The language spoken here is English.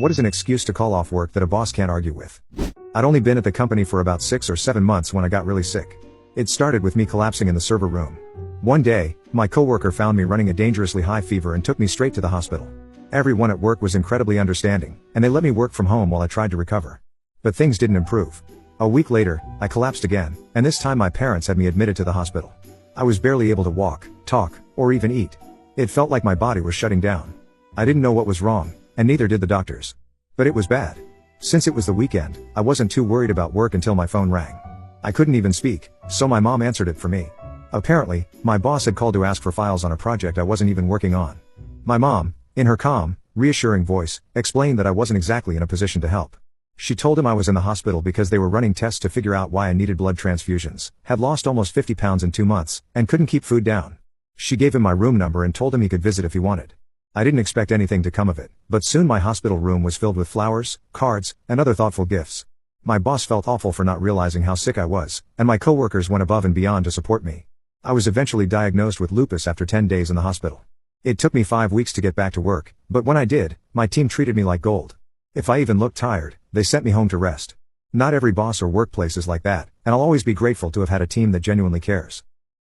What is an excuse to call off work that a boss can't argue with? I'd only been at the company for about 6 or 7 months when I got really sick. It started with me collapsing in the server room. One day, my coworker found me running a dangerously high fever and took me straight to the hospital. Everyone at work was incredibly understanding, and they let me work from home while I tried to recover. But things didn't improve. A week later, I collapsed again, and this time my parents had me admitted to the hospital. I was barely able to walk, talk, or even eat. It felt like my body was shutting down. I didn't know what was wrong, and neither did the doctors. But it was bad. Since it was the weekend, I wasn't too worried about work until my phone rang. I couldn't even speak, so my mom answered it for me. Apparently, my boss had called to ask for files on a project I wasn't even working on. My mom, in her calm, reassuring voice, explained that I wasn't exactly in a position to help. She told him I was in the hospital because they were running tests to figure out why I needed blood transfusions, had lost almost 50 pounds in 2 months, and couldn't keep food down. She gave him my room number and told him he could visit if he wanted. I didn't expect anything to come of it, but soon my hospital room was filled with flowers, cards, and other thoughtful gifts. My boss felt awful for not realizing how sick I was, and my coworkers went above and beyond to support me. I was eventually diagnosed with lupus after 10 days in the hospital. It took me 5 weeks to get back to work, but when I did, my team treated me like gold. If I even looked tired, they sent me home to rest. Not every boss or workplace is like that, and I'll always be grateful to have had a team that genuinely cares.